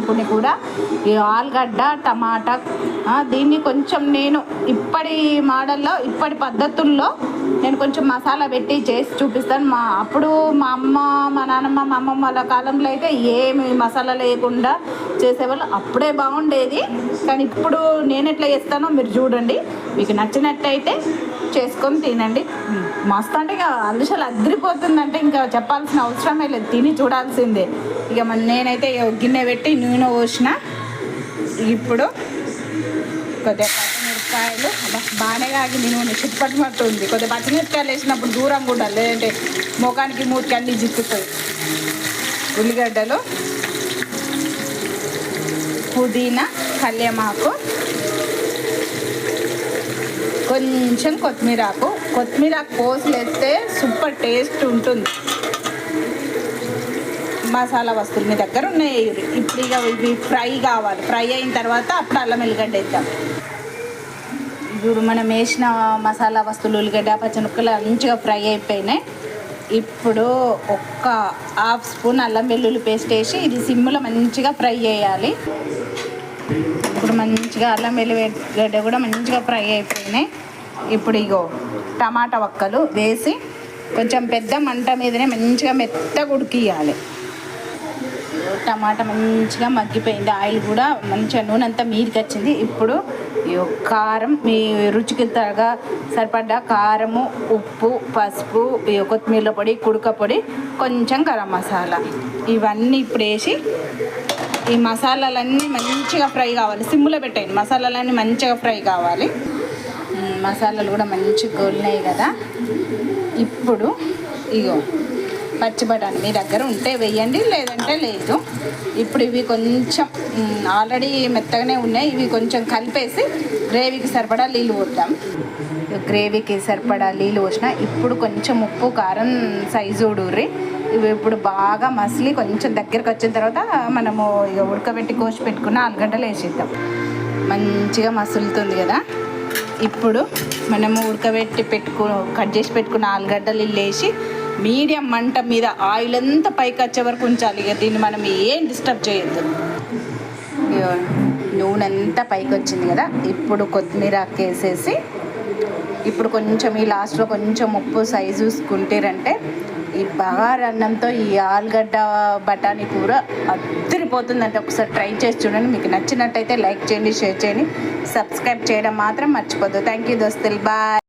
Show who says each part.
Speaker 1: తాలింపుని కూడా ఈ ఆలుగడ్డ టమాటా దీన్ని కొంచెం నేను ఇప్పటి మోడల్లో ఇప్పటి పద్ధతుల్లో నేను కొంచెం మసాలా పెట్టి చేసి చూపిస్తాను. అప్పుడు మా అమ్మ మా నాన్నమ్మ మా అమ్మమ్మ వాళ్ళ కాలంలో అయితే ఏమి మసాలా లేకుండా చేసేవాళ్ళు, అప్పుడే బాగుండేది. కానీ ఇప్పుడు నేను ఎట్లా చేస్తానో మీరు చూడండి, మీకు నచ్చినట్టయితే చేసుకొని తినండి. మస్తు అంటే ఇక అందుషాలు అదిరిపోతుందంటే ఇంకా చెప్పాల్సిన అవసరమే లేదు, తిని చూడాల్సిందే. ఇక నేనైతే గిన్నె పెట్టి నూనె పోసిన. ఇప్పుడు కొద్దిగా పచ్చిమిరపకాయలు బాగానే కాగింది, నూనె చిప్పట్టు ఉంది. కొద్దిగా పచ్చిమిరపకాయలు వేసినప్పుడు దూరంగా ఉండాలి, లేదంటే ముఖానికి మూతికి అన్నీ జిక్కుతుంది. ఉల్లిగడ్డలు, పుదీనా, కల్యమాకు, కొంచెం కొత్తిమీరాకు పోసులు వేస్తే సూపర్ టేస్ట్ ఉంటుంది. మసాలా వస్తువులు మీ దగ్గర ఉన్నాయి. ఇప్పుడు ఇక ఇవి ఫ్రై కావాలి, ఫ్రై అయిన తర్వాత అప్పుడు అల్లం ఎల్లిగడ్డ వేద్దాం. ఇప్పుడు మనం వేసిన మసాలా వస్తువులు ఉల్లిగడ్డ పచ్చిమిరపకాయలు మంచిగా ఫ్రై అయిపోయినాయి. ఇప్పుడు ఒక్క హాఫ్ స్పూన్ అల్లం వెల్లుల్లి పేస్ట్ వేసి ఇది సిమ్లో మంచిగా ఫ్రై చేయాలి. ఇప్పుడు మంచిగా అల్లం వెల్లిగడ్డ కూడా మంచిగా ఫ్రై అయిపోయినాయి. ఇప్పుడు ఇగో టమాటా వక్కలు వేసి కొంచెం పెద్ద మంట మీదనే మంచిగా మెత్తగా ఉడికియాలి. టమాటా మంచిగా మగ్గిపోయింది, ఆయిల్ కూడా మంచిగా నూనె అంతా మీదికి వచ్చింది. ఇప్పుడు కారం, మీ రుచికి తగ్గ సరిపడ్డ కారము, ఉప్పు, పసుపు, కొత్తిమీర పొడి, కుడక పొడి, కొంచెం గరం మసాలా ఇవన్నీ ఇప్పుడు వేసి ఈ మసాలాలన్నీ మంచిగా ఫ్రై కావాలి. సిమ్లో పెట్టండి, మసాలాలన్నీ మంచిగా ఫ్రై కావాలి. మసాలాలు కూడా మంచిగా గోలినాయి కదా. ఇప్పుడు ఇగో పచ్చి బఠానీ మీ దగ్గర ఉంటే వేయండి, లేదంటే లేదు. ఇప్పుడు ఇవి కొంచెం ఆల్రెడీ మెత్తగానే ఉన్నాయి, ఇవి కొంచెం కలిపేసి గ్రేవీకి సరిపడా నీళ్ళు పోద్దాం. గ్రేవీకి సరిపడా నీళ్ళు పోసిన. ఇప్పుడు కొంచెం ఉప్పు కారం సైజు ఉడూరి ఇవి ఇప్పుడు బాగా మసిలి కొంచెం దగ్గరకు వచ్చిన తర్వాత మనము ఇక ఉడకబెట్టి కోసి పెట్టుకున్న ఆలుగడ్డలు వేసేద్దాం. మంచిగా మసులుతుంది కదా. ఇప్పుడు మనము ఉడకబెట్టి కట్ చేసి పెట్టుకున్న ఆలుగడ్డలు వేసి మీడియం మంట మీద ఆయిల్ అంతా పైకి వచ్చే వరకు ఉంచాలి. ఇక దీన్ని మనం ఏం డిస్టర్బ్ చేయొద్దు. నూనె అంతా పైకి వచ్చింది కదా. ఇప్పుడు కొత్తిమీర వేసేసి ఇప్పుడు కొంచెం ఈ లాస్ట్లో కొంచెం ఉప్పు సైజు చూసుకుంటారంటే ఈ బగారా అన్నంతో ఈ ఆలుగడ్డ బఠానీ కూర అదిరిపోతుందంటే ఒకసారి ట్రై చేసి చూడండి. మీకు నచ్చినట్టయితే లైక్ చేయండి, షేర్ చేయండి, సబ్స్క్రైబ్ చేయడం మాత్రం మర్చిపోద్దు. థ్యాంక్ యూ దోస్తులు, బాయ్.